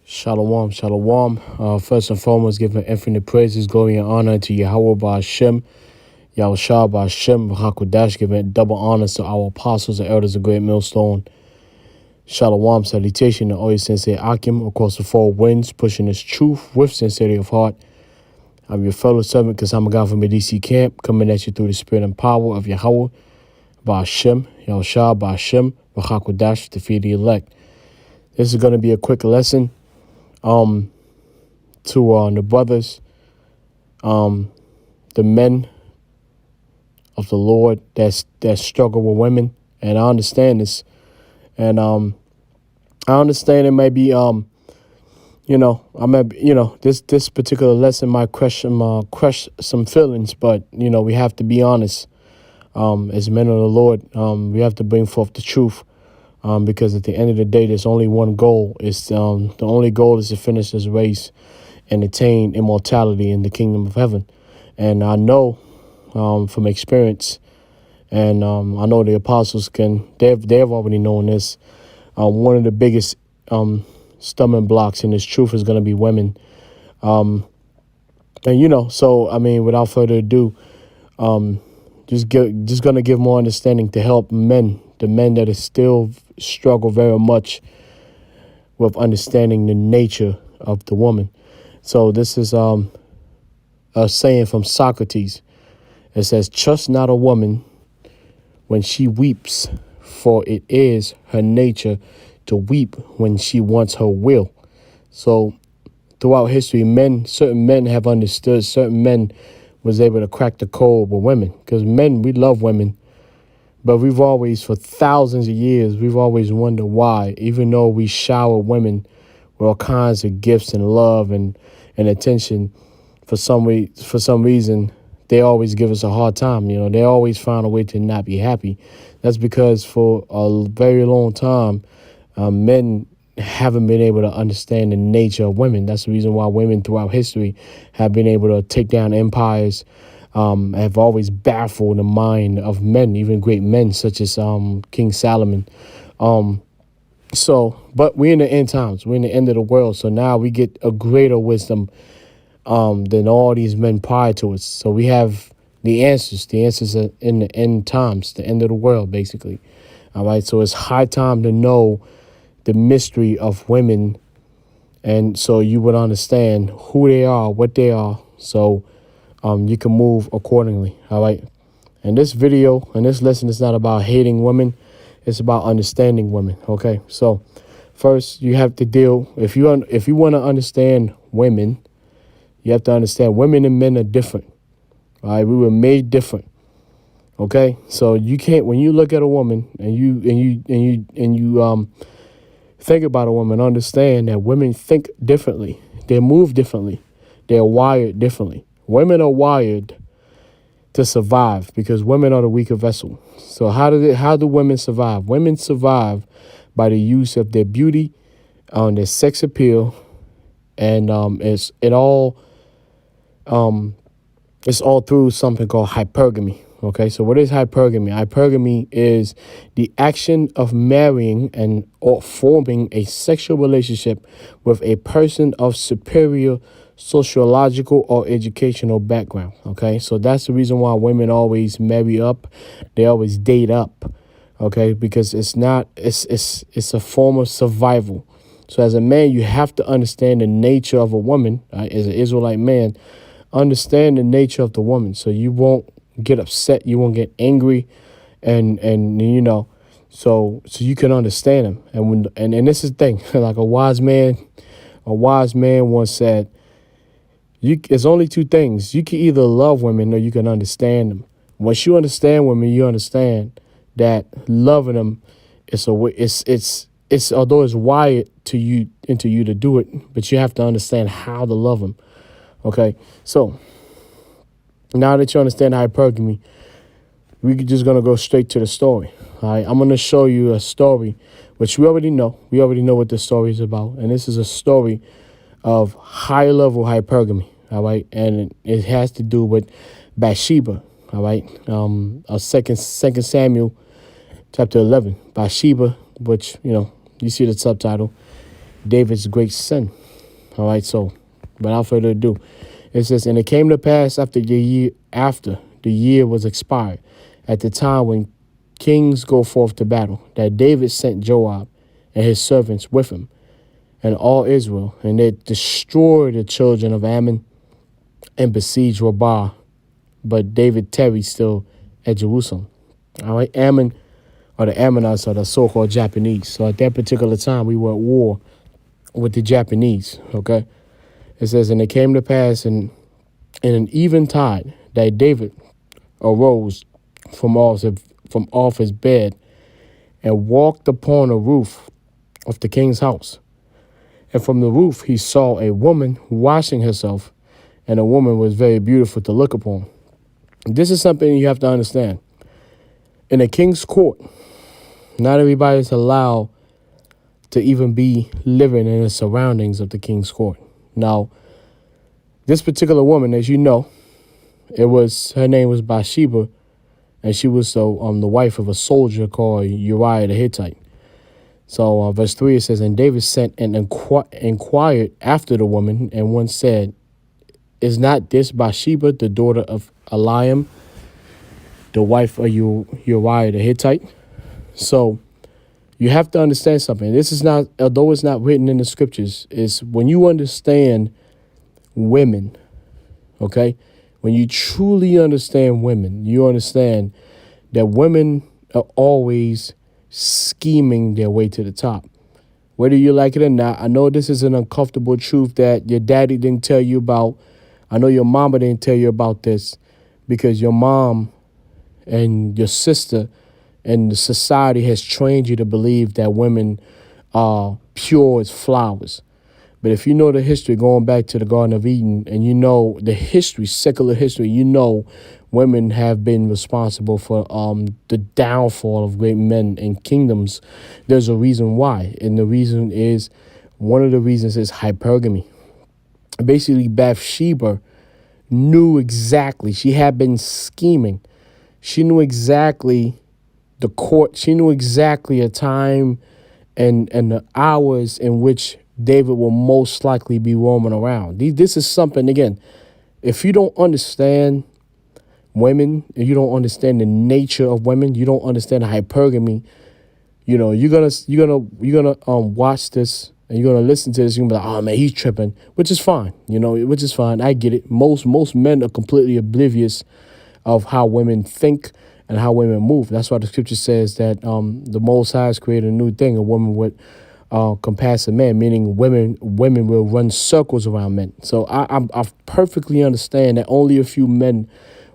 Shalom, shalom. First and foremost, giving infinite praises, glory, and honor to Yahweh Ba'Shem, Yahushua Ba'Shem, Hakodash, giving double honors to our apostles and elders of Great Millstone. Shalom, salutation to all your sensei Akim across the four winds, pushing this truth with sincerity of heart. I'm your fellow servant, Kasamagan from the DC camp, coming at you through the spirit and power of Yahweh Ba'Shem, Yahushua Ba'Shem, Hakodash, to feed the elect. This is going to be a quick lesson. To the brothers, the men of the Lord that struggle with women, and I understand this, and I understand it may be this particular lesson might crush some feelings, but we have to be honest. As men of the Lord, we have to bring forth the truth. Because at the end of the day, there's only one goal. The only goal is to finish this race and attain immortality in the kingdom of heaven. And I know from experience, and I know the apostles they've already known this. One of the biggest stumbling blocks in this truth is going to be women. So I mean, without further ado, just going to give more understanding to help men. The men that still struggle very much with understanding the nature of the woman. So this is a saying from Socrates. It says, "Trust not a woman when she weeps, for it is her nature to weep when she wants her will." So throughout history, certain men have understood, certain men was able to crack the code with women. Because men, we love women. But we've always, for thousands of years, we've always wondered why, even though we shower women with all kinds of gifts and love and attention, for some reason, they always give us a hard time. They always find a way to not be happy. That's because for a very long time, men haven't been able to understand the nature of women. That's the reason why women throughout history have been able to take down empires, have always baffled the mind of men, even great men such as King Solomon. But we're in the end times. We're in the end of the world. So now we get a greater wisdom than all these men prior to us. So we have the answers. The answers are in the end times, the end of the world, basically. All right. So it's high time to know the mystery of women. And so you would understand who they are, what they are. So you can move accordingly, all right? And this video and this lesson is not about hating women. It's about understanding women, okay? So first, you have to deal, if you want to understand women, you have to understand women and men are different, all right? We were made different, okay? So you can't, when you look at a woman and you think about a woman, understand that women think differently. They move differently. They're wired differently. Women are wired to survive because women are the weaker vessel. So how do women survive? Women survive by the use of their beauty, their sex appeal, and it's all through something called hypergamy. Okay, so what is hypergamy? Hypergamy is the action of marrying or forming a sexual relationship with a person of superior sociological or educational background. Okay, so that's the reason why women always marry up. They always date up. Okay, because it's a form of survival. So as a man, you have to understand the nature of a woman. Right? As an Israelite man, understand the nature of the woman, so you won't get upset, you won't get angry, and so you can understand them. And this is the thing, like a wise man once said, it's only two things. You can either love women or you can understand them. Once you understand women, you understand that loving them it's although it's wired into you to do it, but you have to understand how to love them. Okay, so now that you understand hypergamy, we're just going to go straight to the story. All right, I'm going to show you a story, which we already know. We already know what the story is about. And this is a story of high-level hypergamy, all right? And it has to do with Bathsheba, all right? Second Samuel chapter 11. Bathsheba, which, you see the subtitle, David's great sin. All right, so without further ado, it says, and it came to pass after the year was expired, at the time when kings go forth to battle, that David sent Joab and his servants with him, and all Israel, and they destroyed the children of Ammon and besieged Rabbah. But David tarried still at Jerusalem. All right, Ammon, or the Ammonites, are the so-called Japanese. So at that particular time, we were at war with the Japanese. Okay, it says, and it came to pass in an eventide that David arose from off his bed and walked upon a roof of the king's house. And from the roof he saw a woman washing herself, and the woman was very beautiful to look upon. This is something you have to understand. In a king's court, not everybody is allowed to even be living in the surroundings of the king's court. Now, this particular woman, as you know, her name was Bathsheba, and she was the wife of a soldier called Uriah the Hittite. So verse 3, it says, and David sent and inquired after the woman, and one said, is not this Bathsheba, the daughter of Eliam, the wife of Uriah the Hittite? So you have to understand something. This is not, although it's not written in the scriptures, is when you understand women, okay? When you truly understand women, you understand that women are always scheming their way to the top. Whether you like it or not, I know this is an uncomfortable truth that your daddy didn't tell you about. I know your mama didn't tell you about this because your mom and your sister and the society has trained you to believe that women are pure as flowers. But if you know the history going back to the Garden of Eden, and you know the history, secular history, you know women have been responsible for the downfall of great men and kingdoms. There's a reason why. And the reason is, one of the reasons is hypergamy. Basically, Bathsheba knew exactly. She had been scheming. She knew exactly the court. She knew exactly a time and the hours in which David will most likely be roaming around. This is something, again, if you don't understand women, and you don't understand the nature of women, you don't understand hypergamy, you know, you're gonna watch this and you're gonna listen to this, you're gonna be like, oh man, he's tripping, which is fine, which is fine. I get it. Most men are completely oblivious of how women think and how women move. That's why the scripture says that the Most High has created a new thing, a woman with compass a man, meaning women will run circles around men. So I perfectly understand that only a few men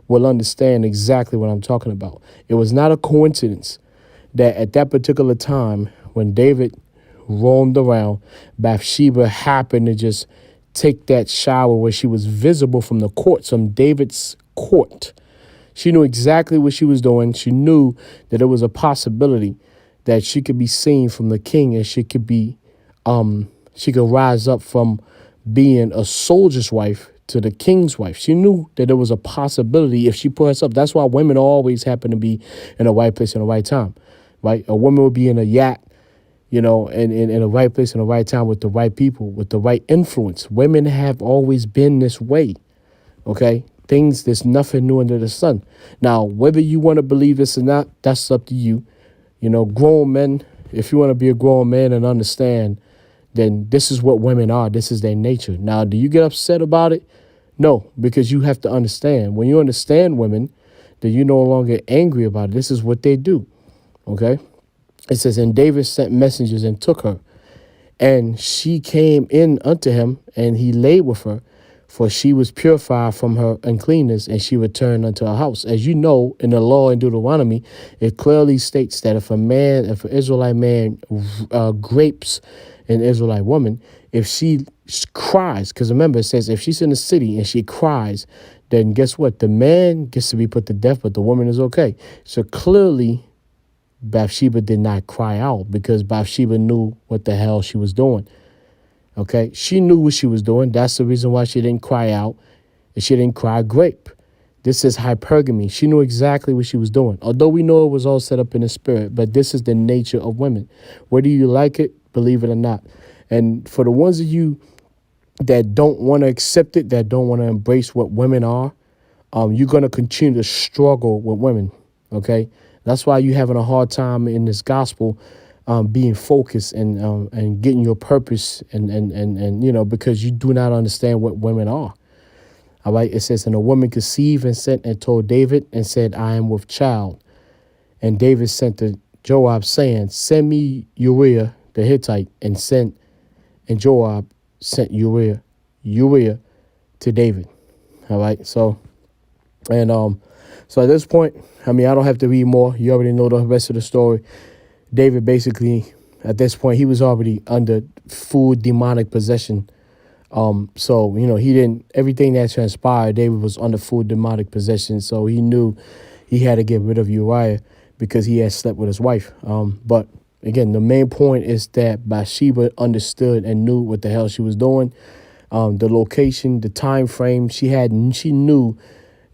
will understand exactly what I'm talking about. It was not a coincidence that at that particular time when David roamed around, Bathsheba happened to just take that shower where she was visible from the courts, from David's court. She knew exactly what she was doing. She knew that there was a possibility that she could be seen from the king, and she could rise up from being a soldier's wife to the king's wife. She knew that there was a possibility if she put herself. That's why women always happen to be in the right place in the right time, right? A woman would be in a yacht, in the right place in the right time with the right people, with the right influence. Women have always been this way, okay? There's nothing new under the sun. Now, whether you want to believe this or not, that's up to you. Grown men, if you want to be a grown man and understand, then this is what women are. This is their nature. Now, do you get upset about it? No, because you have to understand. When you understand women, then you're no longer angry about it. This is what they do, okay? It says, and David sent messengers and took her, and she came in unto him, and he laid with her, for she was purified from her uncleanness, and she returned unto her house. As you know, in the law in Deuteronomy, it clearly states that if an Israelite man grapes an Israelite woman, if she cries, because remember, it says if she's in the city and she cries, then guess what? The man gets to be put to death, but the woman is okay. So clearly, Bathsheba did not cry out because Bathsheba knew what the hell she was doing. Okay, she knew what she was doing. That's the reason why she didn't cry out. And she didn't cry grape. This is hypergamy. She knew exactly what she was doing. Although we know it was all set up in the spirit, but this is the nature of women. Whether you like it, believe it or not. And for the ones of you that don't want to accept it, that don't want to embrace what women are, you're going to continue to struggle with women. Okay. That's why you're having a hard time in this gospel, being focused and getting your purpose and because you do not understand what women are. All right. It says, and a woman conceived and sent and told David and said, I am with child. And David sent to Joab saying, send me Uriah the Hittite, and Joab sent Uriah to David. All right. So at this point, I don't have to read more. You already know the rest of the story. David basically, at this point, he was already under full demonic possession. So he didn't, everything that transpired, David was under full demonic possession. So he knew he had to get rid of Uriah because he had slept with his wife. But again, the main point is that Bathsheba understood and knew what the hell she was doing. The location, the time frame, she knew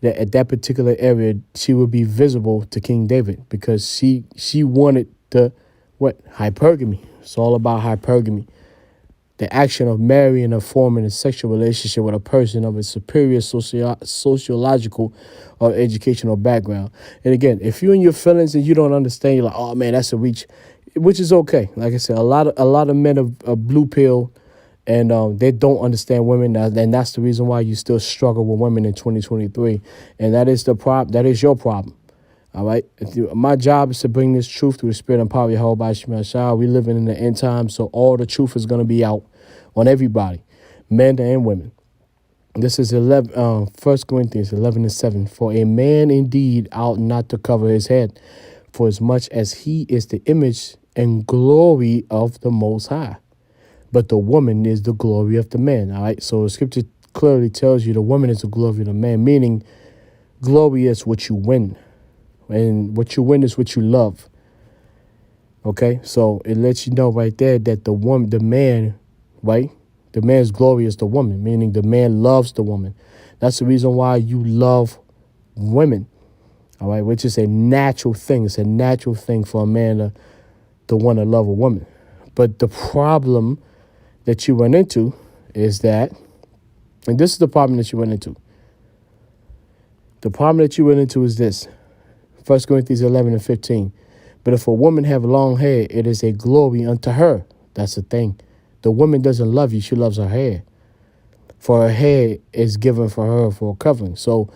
that at that particular area she would be visible to King David because she wanted hypergamy. It's all about hypergamy. The action of marrying or forming a sexual relationship with a person of a superior sociological or educational background. And again, if you're in your feelings and you don't understand, you're like, oh man, that's a reach, which is okay. Like I said, a lot of men are blue pill and they don't understand women. And that's the reason why you still struggle with women in 2023. And that is that is your problem. All right. My job is to bring this truth through the spirit and power of Yehovah Shema Shah. We living in the end time, so all the truth is going to be out on everybody, men and women. This is 1 Corinthians 11:7. For a man indeed ought not to cover his head, for as much as he is the image and glory of the Most High. But the woman is the glory of the man. All right. So the scripture clearly tells you the woman is the glory of the man, meaning glory is what you win. And what you win is what you love. Okay, so it lets you know right there that the man, right? The man's glory is the woman, meaning the man loves the woman. That's the reason why you love women, all right, which is a natural thing. It's a natural thing for a man to want to love a woman. But the problem that you run into is that, and this is the problem that you run into. The problem that you run into is this. 1 Corinthians 11:15. But if a woman have long hair, it is a glory unto her. That's the thing. The woman doesn't love you. She loves her hair. For her hair is given for her for a covering. So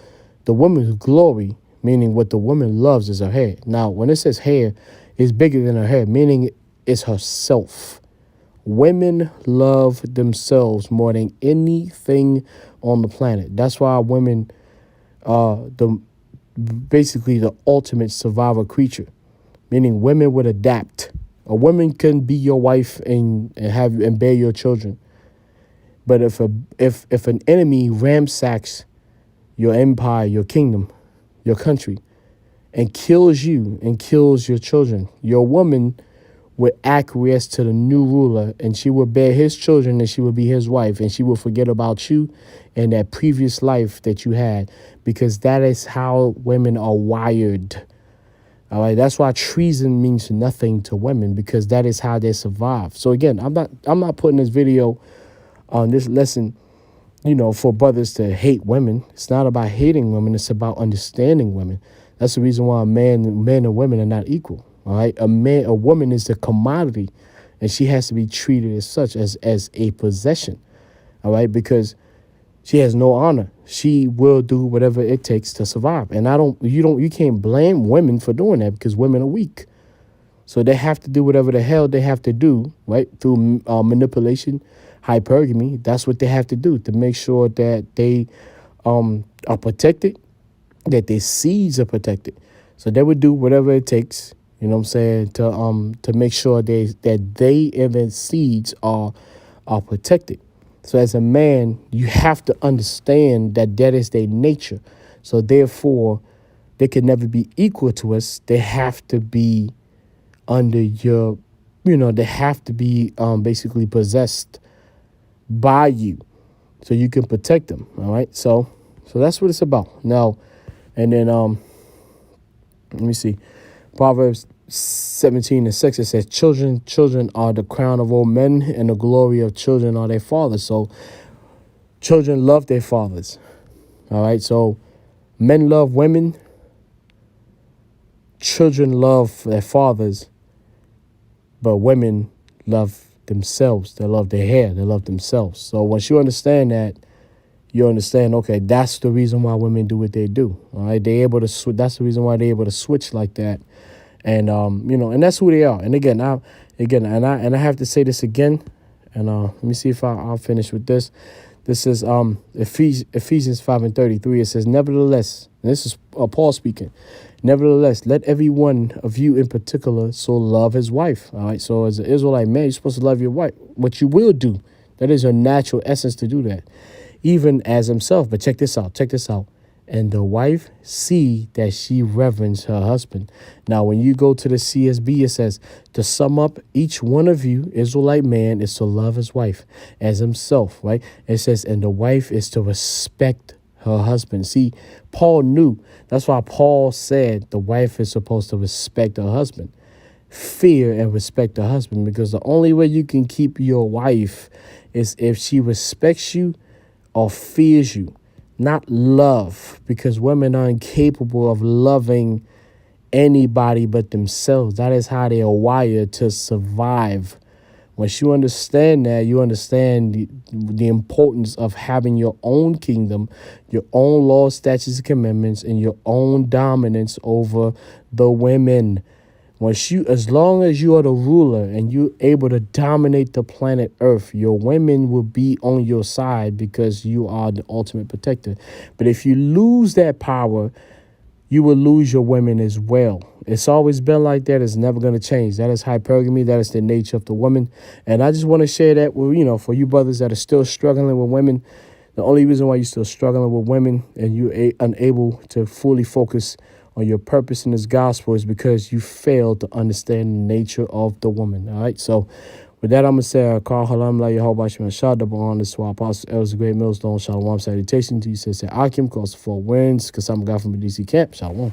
the woman's glory, meaning what the woman loves, is her hair. Now, when it says hair, it's bigger than her hair, meaning it's herself. Women love themselves more than anything on the planet. That's why women are basically the ultimate survival creature, meaning women would adapt. A woman can be your wife and bear your children, but if an enemy ransacks your empire, your kingdom, your country, and kills you and kills your children, your woman would acquiesce to the new ruler, and she would bear his children, and she would be his wife, and she would forget about you and that previous life that you had, because that is how women are wired. All right, that's why treason means nothing to women, because that is how they survive. So again, I'm not putting this video on this lesson, for brothers to hate women. It's not about hating women. It's about understanding women. That's the reason why men and women are not equal. All right, a woman is a commodity, and she has to be treated as such, as a possession. All right, because she has no honor. She will do whatever it takes to survive. And you can't blame women for doing that, because women are weak. So they have to do whatever the hell they have to do, right? Through manipulation, hypergamy. That's what they have to do to make sure that they are protected, that their seeds are protected. So they would do whatever it takes, to make sure that they and their seeds are protected. So as a man, you have to understand that is their nature. So therefore, they can never be equal to us. They have to be under your, they have to be basically possessed by you, so you can protect them. All right. So that's what it's about. Now, and then let me see, Proverbs 17:6, it says, children are the crown of all men, and the glory of children are their fathers. So children love their fathers. All right. So men love women. Children love their fathers. But women love themselves. They love their hair. They love themselves. So once you understand that, you understand, okay, that's the reason why women do what they do. All right. They're able to that's the reason why they're able to switch like that. And and that's who they are. And again, I have to say this again, and let me see if I'll finish with this. This is Ephesians 5:33. It says, nevertheless, and this is Paul speaking. Nevertheless, let every one of you in particular so love his wife. All right. So as an Israelite man, you're supposed to love your wife. What you will do, that is your natural essence to do that, even as himself. But check this out. And the wife see that she reverence her husband. Now, when you go to the CSB, it says, to sum up, each one of you, Israelite man, is to love his wife as himself, right? It says, and the wife is to respect her husband. See, Paul knew. That's why Paul said the wife is supposed to respect her husband. Fear and respect her husband, because the only way you can keep your wife is if she respects you or fears you. Not love, because women are incapable of loving anybody but themselves. That is how they are wired to survive. Once you understand that, you understand the importance of having your own kingdom, your own laws, statutes, and commandments, and your own dominance over the women. As long as you are the ruler and you're able to dominate the planet Earth, your women will be on your side because you are the ultimate protector. But if you lose that power, you will lose your women as well. It's always been like that. It's never going to change. That is hypergamy. That is the nature of the woman. And I just want to share that with, for you brothers that are still struggling with women. The only reason why you're still struggling with women and you're unable to fully focus on your purpose in this gospel is because you failed to understand the nature of the woman. All right. So with that, I'm going to say, Call Halam La Yehovah Shema Shadab on this to our apostle, Elder Great Millstone. Shalom. Salutation to you, Sister Akim, across the 4 winds, because I'm a guy from the DC camp. Shalom.